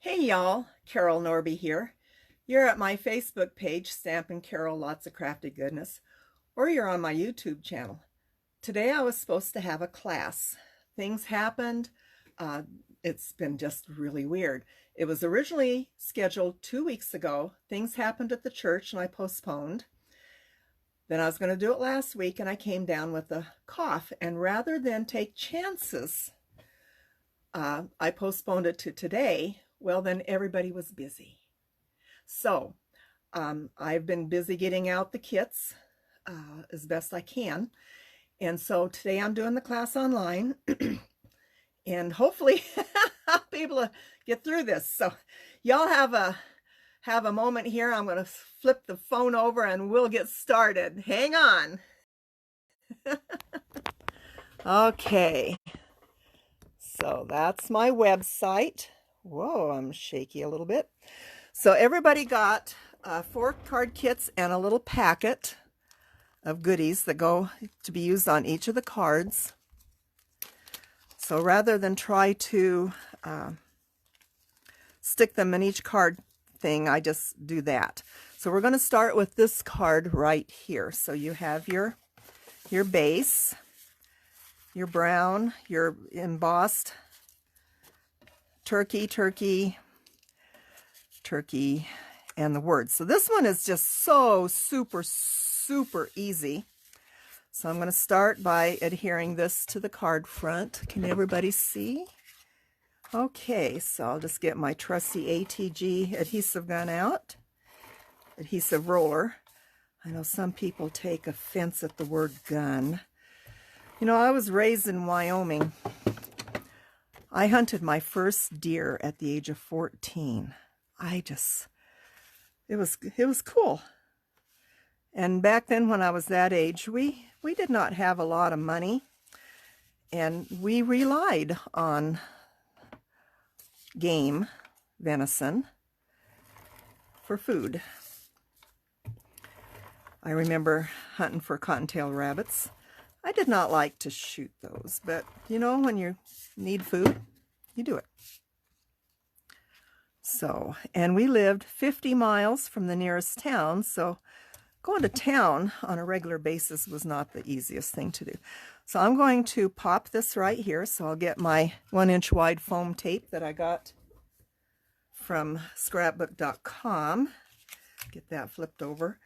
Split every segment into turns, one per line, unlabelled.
Hey y'all, Carol Norby here. You're at my Facebook page, Stampin' Carol Lots of Crafty Goodness, or you're on my YouTube channel. Today I was supposed to have a class. Things happened. Uh, it's been just really weird. It was originally scheduled 2 weeks ago. Things happened at the church and I postponed. Then I was going to do it last week and I came down with a cough. And rather than take chances, I postponed it to today. Well, then everybody was busy. So I've been busy getting out the kits as best I can. And so today I'm doing the class online and hopefully I'll be able to get through this. So y'all have a moment here. I'm going to flip the phone over and we'll get started. Hang on. Okay. So that's my website. Whoa, I'm shaky a little bit. So everybody got 4 card kits and a little packet of goodies that go to be used on each of the cards. So rather than try to stick them in each card thing, I just do that. So we're going to start with this card right here. So you have your base, your brown, your embossed turkey, and the words. So this one is just so super easy. So I'm going to start by adhering this to the card front. Can everybody see? Okay, so I'll just get my trusty ATG adhesive gun out. Adhesive roller. I know some people take offense at the word gun. You know, I was raised in Wyoming. I hunted my first deer at the age of 14. It was cool. And back then when I was that age, we did not have a lot of money, and we relied on game, venison, for food. I remember hunting for cottontail rabbits. I did not like to shoot those, but you know, when you need food, you do it. So, and we lived 50 miles from the nearest town, so going to town on a regular basis was not the easiest thing to do. So I'm going to pop this right here. So I'll get my 1-inch wide foam tape that I got from scrapbook.com. Get that flipped over.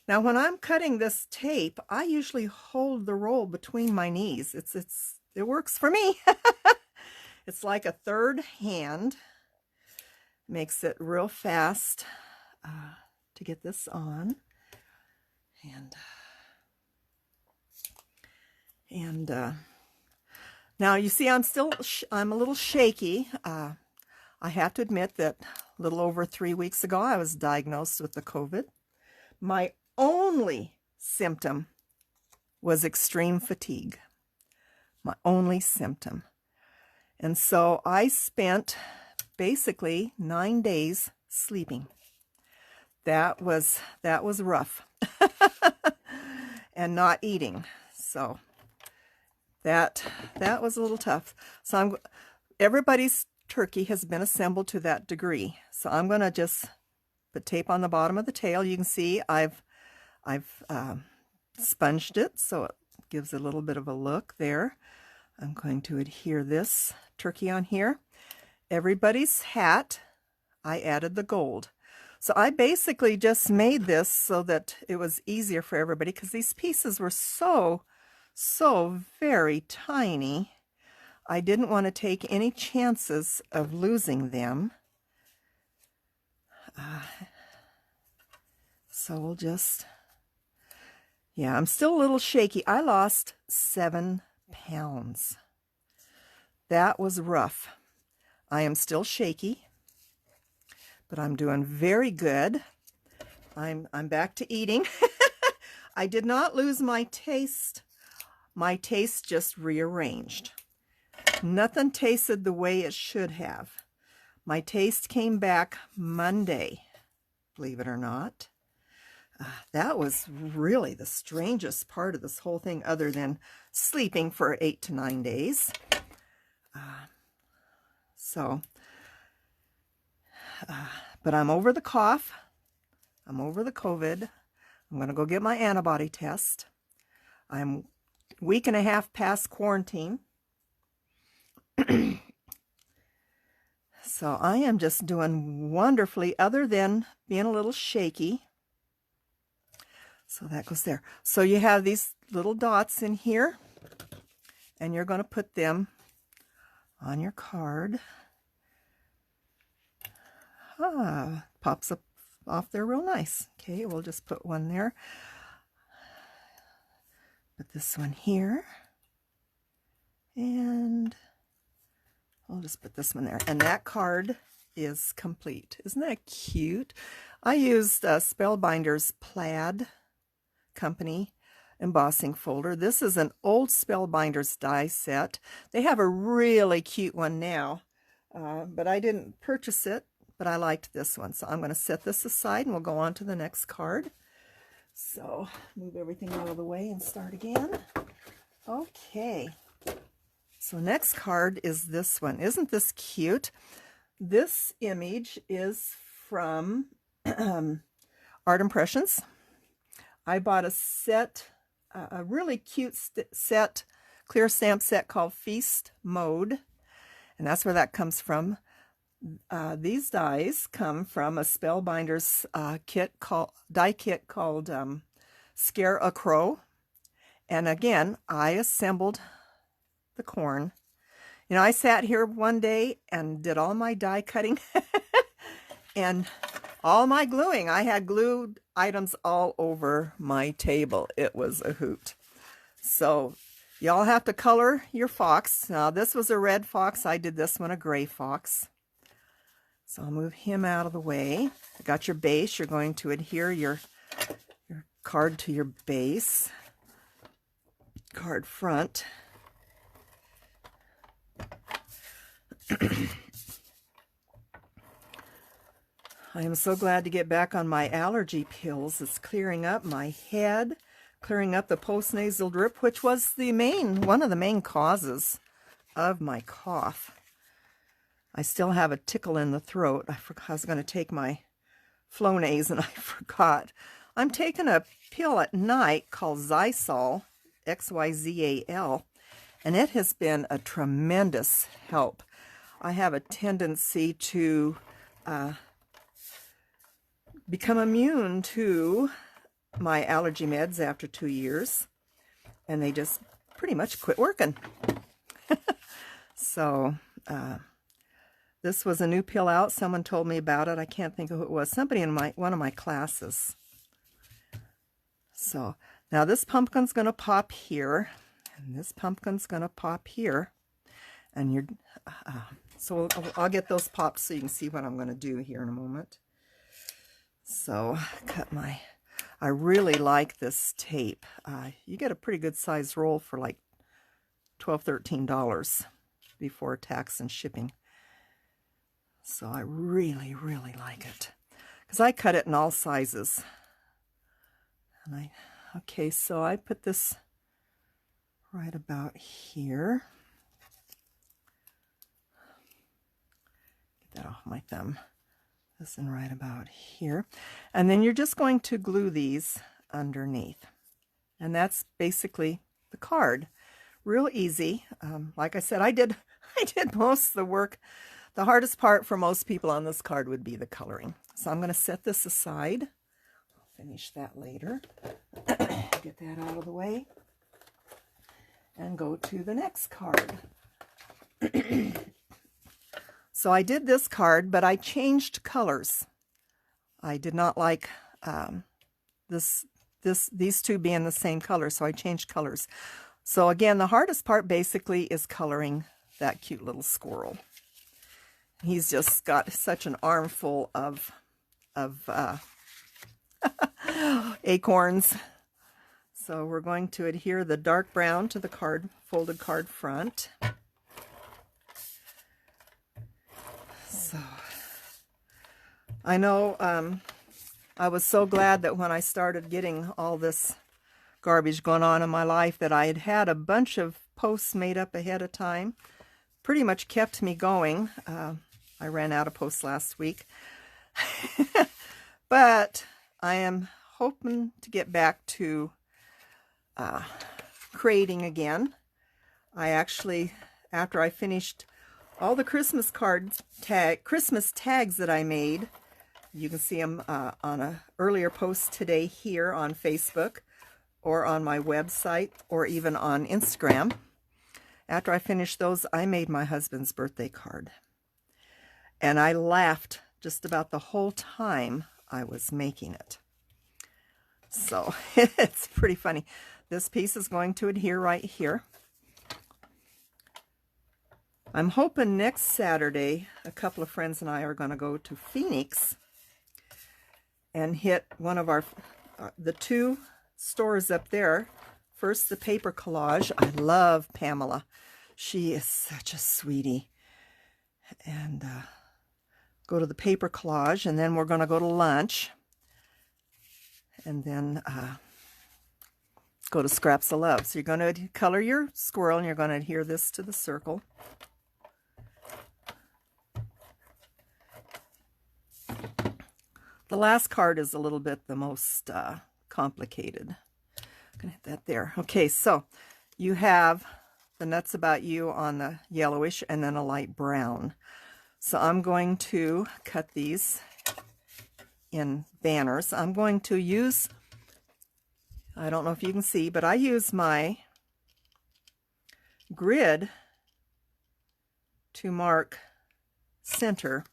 Now, when I'm cutting this tape, I usually hold the roll between my knees. It works for me. It's like a third hand. Makes it real fast to get this on. And now you see I'm a little shaky. I have to admit that a little over 3 weeks ago, I was diagnosed with the COVID. My only symptom was extreme fatigue. My only symptom. And so I spent basically 9 days sleeping. That was rough. And not eating. So that was a little tough. So everybody's turkey has been assembled to that degree. So I'm going to just put tape on the bottom of the tail. You can see I've sponged it, so it gives a little bit of a look there. I'm going to adhere this turkey on here. Everybody's hat, I added the gold. So I basically just made this so that it was easier for everybody, because these pieces were so very tiny. I didn't want to take any chances of losing them. So we'll just... Yeah, I'm still a little shaky. I lost 7 pounds. That was rough. I am still shaky, but I'm doing very good. I'm back to eating. I did not lose my taste. My taste just rearranged. Nothing tasted the way it should have. My taste came back Monday, believe it or not. That was really the strangest part of this whole thing, other than sleeping for 8 to 9 days. So but I'm over the cough. I'm over the COVID. I'm going to go get my antibody test. I'm a week and a half past quarantine. So I am just doing wonderfully, other than being a little shaky. So that goes there. So you have these little dots in here, and you're going to put them on your card. Pops up off there real nice. Okay, we'll just put one there. Put this one here. And I'll just put this one there. And that card is complete. Isn't that cute? I used Spellbinder's Plaid Company embossing folder. This is an old Spellbinder's die set. They have a really cute one now, but I didn't purchase it, but I liked this one. So I'm going to set this aside and we'll go on to the next card. So move everything out of the way and start again. Okay. So next card is this one. Isn't this cute? This image is from Art Impressions. I bought a set, a really cute set, clear stamp set called Feast Mode. And that's where that comes from. These dies come from a Spellbinder's die kit called Scare a Crow. And again, I assembled the corn. You know, I sat here one day and did all my die cutting and all my gluing. I had glued items all over my table. It was a hoot. So y'all have to color your fox. Now this was a red fox. I did this one a gray fox. So I'll move him out of the way. I got your base. You're going to adhere your card to your base. Card front. I am so glad to get back on my allergy pills. It's clearing up my head, clearing up the postnasal drip, which was one of the main causes of my cough. I still have a tickle in the throat. I was going to take my Flonase and I forgot. I'm taking a pill at night called Xyzal, X-Y-Z-A-L, and it has been a tremendous help. I have a tendency to become immune to my allergy meds after 2 years, and they just pretty much quit working. So this was a new pill out. Someone told me about it. I can't think of who it was. Somebody in one of my classes. So now this pumpkin's going to pop here, and this pumpkin's going to pop here, and you're so I'll get those popped so you can see what I'm going to do here in a moment. So I really like this tape. You get a pretty good size roll for like $12, $13 before tax and shipping. So I really, really like it because I cut it in all sizes. And okay, so I put this right about here. Get that off my thumb. This one right about here. And then you're just going to glue these underneath. And that's basically the card. Real easy. Like I said, I did most of the work. The hardest part for most people on this card would be the coloring. So I'm going to set this aside. I'll finish that later. Get that out of the way. And go to the next card. So I did this card, but I changed colors. I did not like these two being the same color, so I changed colors. So again, the hardest part basically is coloring that cute little squirrel. He's just got such an armful of acorns. So we're going to adhere the dark brown to the card, folded card front. So I know I was so glad that when I started getting all this garbage going on in my life that I had a bunch of posts made up ahead of time. Pretty much kept me going. I ran out of posts last week. But I am hoping to get back to creating again. I actually, after I finished all the Christmas Christmas tags that I made, you can see them on an earlier post today here on Facebook or on my website or even on Instagram. After I finished those, I made my husband's birthday card. And I laughed just about the whole time I was making it. So it's pretty funny. This piece is going to adhere right here. I'm hoping next Saturday, a couple of friends and I are going to go to Phoenix and hit one of the two stores up there. First, the paper collage. I love Pamela. She is such a sweetie. And go to the paper collage, and then we're going to go to lunch. And then go to Scraps of Love. So you're going to color your squirrel, and you're going to adhere this to the circle. The last card is a little bit the most complicated. I'm going to hit that there. Okay, so you have the Nuts About You on the yellowish and then a light brown. So I'm going to cut these in banners. I'm going to use, I don't know if you can see, but I use my grid to mark center.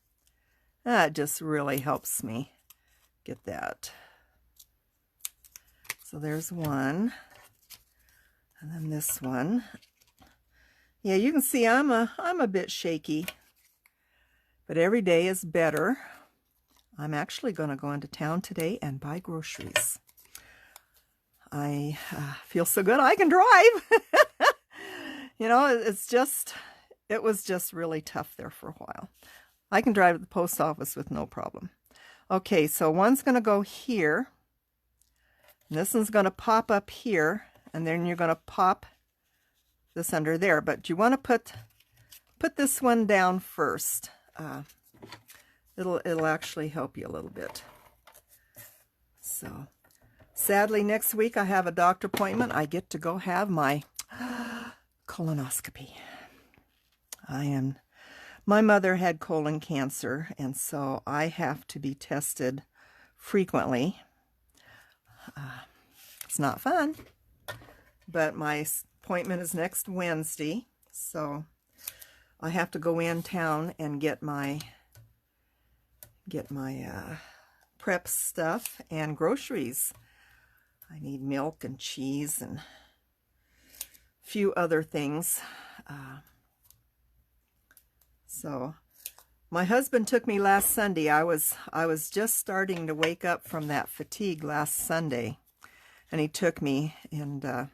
That just really helps me get that. So there's one, and then this one. Yeah, you can see I'm a bit shaky, but every day is better. I'm actually going to go into town today and buy groceries. I feel so good I can drive. You know, it was just really tough there for a while. I can drive to the post office with no problem. Okay, so one's going to go here. And this one's going to pop up here. And then you're going to pop this under there. But you want to put this one down first. It'll actually help you a little bit. So, sadly, next week I have a doctor appointment. I get to go have my colonoscopy. My mother had colon cancer, and so I have to be tested frequently. It's not fun, but my appointment is next Wednesday, so I have to go in town and get my prep stuff and groceries. I need milk and cheese and a few other things. So my husband took me last Sunday. I was just starting to wake up from that fatigue last Sunday, and he took me, and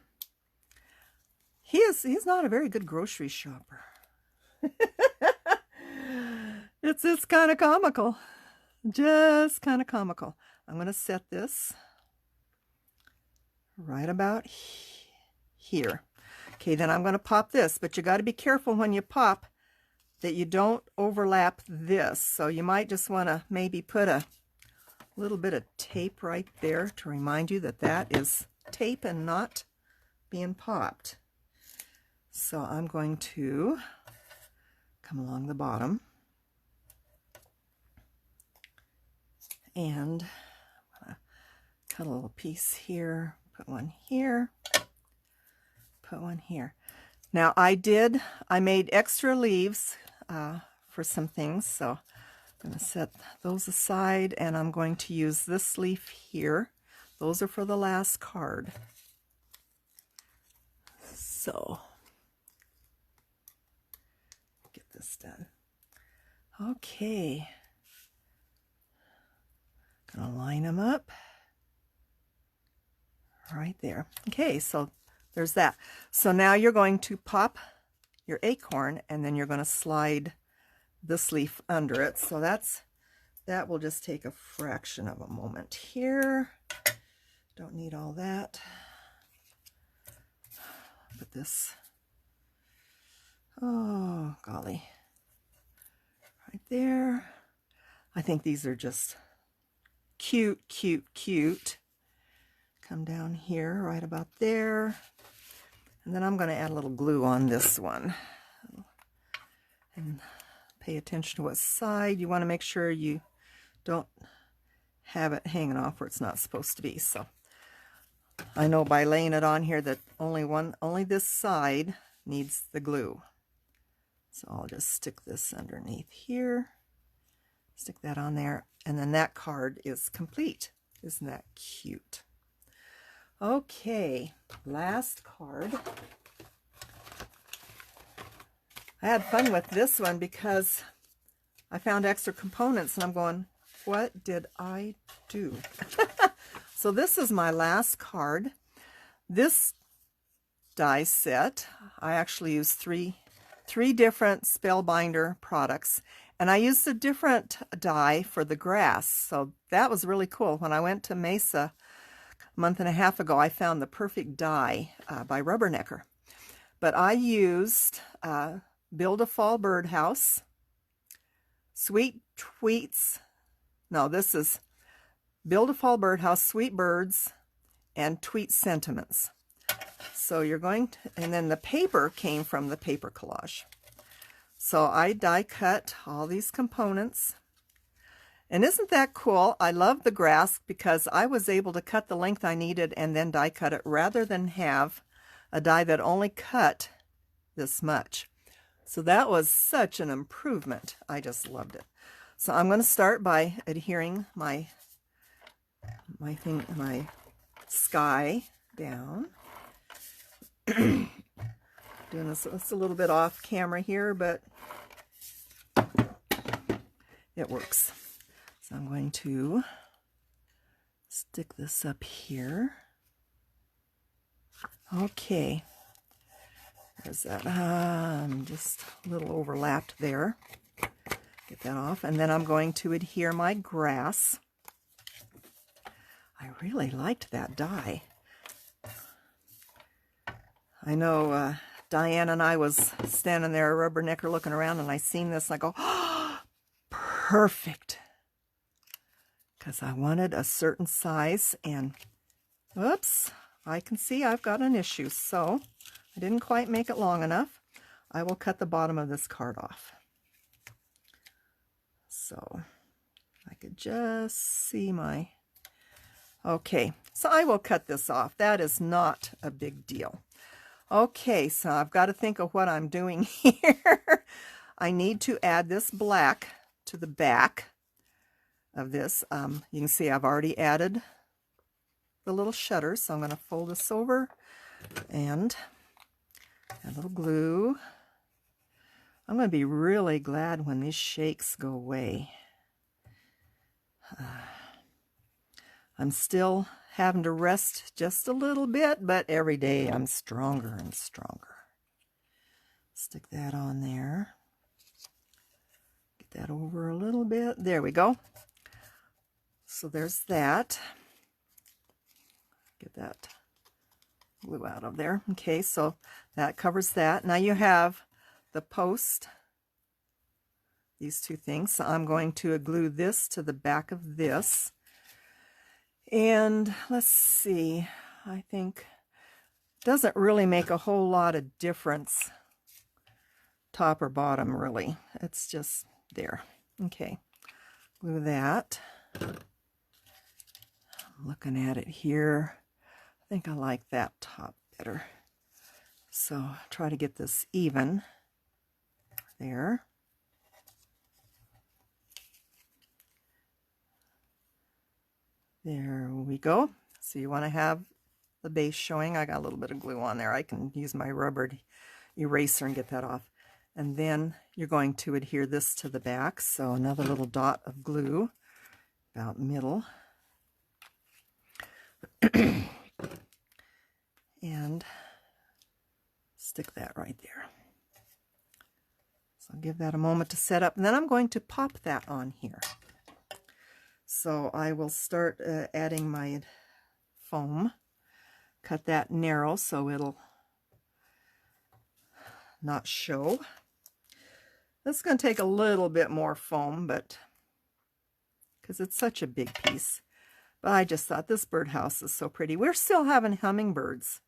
he's not a very good grocery shopper. It's kind of comical. Just kind of comical. I'm going to set this right about here. Okay, then I'm going to pop this, but you got to be careful when you pop that you don't overlap this. So you might just want to maybe put a little bit of tape right there to remind you that that is tape and not being popped. So I'm going to come along the bottom, and I'm going to cut a little piece here, put one here, put one here. Now I made extra leaves for some things, so I'm going to set those aside, and I'm going to use this leaf here. Those are for the last card. So, get this done. Okay. Gonna line them up right there. Okay, so there's that. So now you're going to pop your acorn, and then you're going to slide this leaf under it. So that will just take a fraction of a moment here. Don't need all that. Put this, oh golly, right there. I think these are just cute, cute, cute. Come down here right about there. And then I'm going to add a little glue on this one. And pay attention to what side. You want to make sure you don't have it hanging off where it's not supposed to be. So I know by laying it on here that only this side needs the glue. So I'll just stick this underneath here. Stick that on there. And then that card is complete. Isn't that cute? Okay, last card. I had fun with this one because I found extra components and I'm going, what did I do? So this is my last card. This die set, I actually used three different Spellbinder products, and I used a different die for the grass. So that was really cool. When I went to Mesa a month and a half ago, I found the perfect die by Rubbernecker. But I used Build a Fall Birdhouse, Sweet Tweets. No, this is Build a Fall Birdhouse, Sweet Birds, and Tweet Sentiments. So you're going to, and then the paper came from the paper collage. So I die cut all these components. And isn't that cool? I love the grass because I was able to cut the length I needed and then die cut it rather than have a die that only cut this much. So that was such an improvement. I just loved it. So I'm going to start by adhering my sky down. Doing this, it's a little bit off camera here, but it works. So I'm going to stick this up here. Okay. There's that. I'm just a little overlapped there. Get that off. And then I'm going to adhere my grass. I really liked that die. I know Diane and I was standing there at Rubbernecker looking around, and I seen this and I go, oh, perfect. Because I wanted a certain size, and oops, I can see I've got an issue. So I didn't quite make it long enough. I will cut the bottom of this card off. So I could just see my... Okay, so I will cut this off. That is not a big deal. Okay, so I've got to think of what I'm doing here. I need to add this black to the back of this. You can see I've already added the little shutter, so I'm going to fold this over and add a little glue. I'm going to be really glad when these shakes go away. I'm still having to rest just a little bit, but every day I'm stronger and stronger. Stick that on there. Get that over a little bit. There we go. So there's that. Get that glue out of there. Okay, so that covers that. Now you have the post, these two things. So I'm going to glue this to the back of this. And let's see, I think it doesn't really make a whole lot of difference, top or bottom, really. It's just there. Okay, glue that. I'm looking at it here. I think I like that top better. So try to get this even there. There we go. So you want to have the base showing. I got a little bit of glue on there. I can use my rubber eraser and get that off. And then you're going to adhere this to the back. So another little dot of glue about middle. And stick that right there. So I'll give that a moment to set up. And then I'm going to pop that on here. So I will start adding my foam, cut that narrow so it'll not show. This is going to take a little bit more foam, but because it's such a big piece. But I just thought this birdhouse is so pretty. We're still having hummingbirds.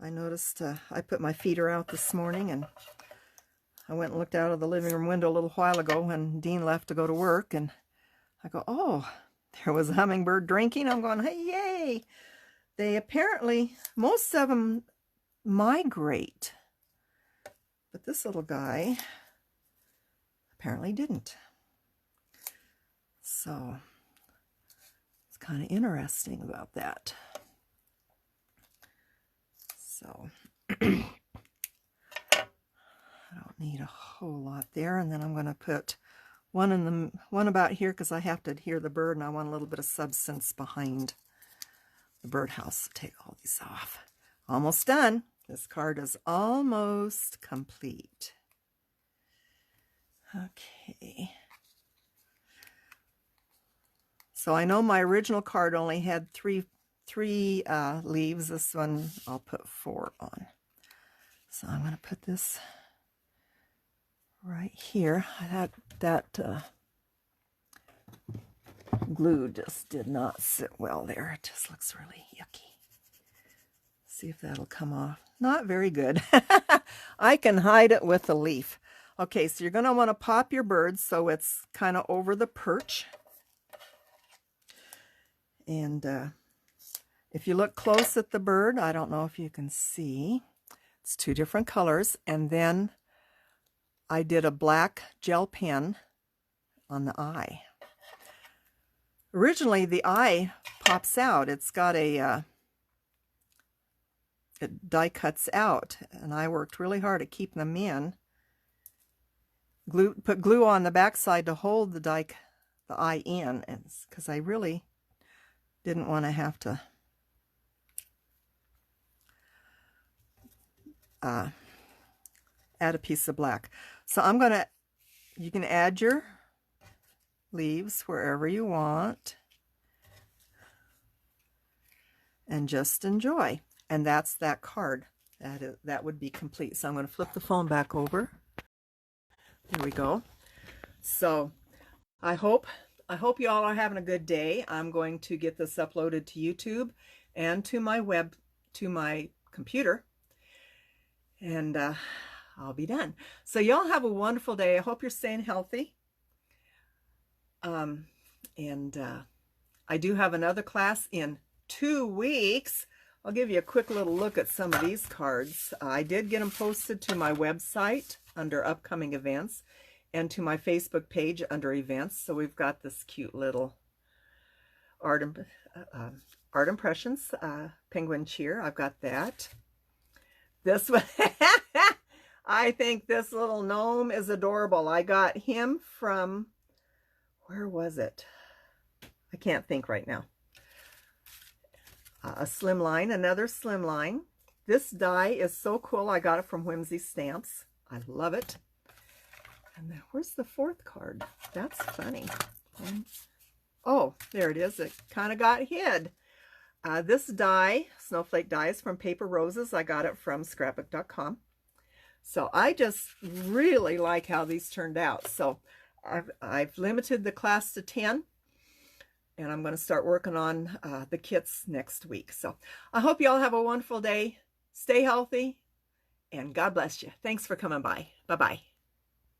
I noticed I put my feeder out this morning, and I went and looked out of the living room window a little while ago when Dean left to go to work, and I go, oh, there was a hummingbird drinking. I'm going, hey, yay! They apparently, most of them migrate, but this little guy apparently didn't. So it's kind of interesting about that. So I don't need a whole lot there, and then I'm going to put one about here because I have to adhere the bird, and I want a little bit of substance behind the birdhouse. Take all these off. Almost done. This card is almost complete. Okay. So I know my original card only had three leaves. This one I'll put 4 on. So I'm going to put this right here. That glue just did not sit well there. It just looks really yucky. See if that'll come off. Not very good. I can hide it with a leaf. Okay, so you're going to want to pop your bird so it's kind of over the perch. And if you look close at the bird, I don't know if you can see, it's 2 different colors. And then I did a black gel pen on the eye. Originally, the eye pops out. It's got it die cuts out, and I worked really hard at keeping them in. Put glue on the backside to hold the eye in, because I really didn't want to have to add a piece of black. So you can add your leaves wherever you want and just enjoy. And that's that card. That would be complete. So I'm going to flip the phone back over. There we go. So I hope you all are having a good day. I'm going to get this uploaded to YouTube and to my computer, and I'll be done. So y'all have a wonderful day. I hope you're staying healthy. I do have another class in 2 weeks. I'll give you a quick little look at some of these cards. I did get them posted to my website under upcoming events and to my Facebook page under events. So we've got this cute little Art Impressions penguin cheer. I've got that. This one, I think this little gnome is adorable. I got him from, where was it? I can't think right now. A slimline, another slimline. This die is so cool. I got it from Whimsy Stamps. I love it. And then, where's the 4th card? That's funny. Oh, there it is. It kind of got hid. This die, snowflake die, is from Paper Roses. I got it from scrapbook.com. So I just really like how these turned out. So I've limited the class to 10. And I'm going to start working on the kits next week. So I hope you all have a wonderful day. Stay healthy, and God bless you. Thanks for coming by. Bye-bye.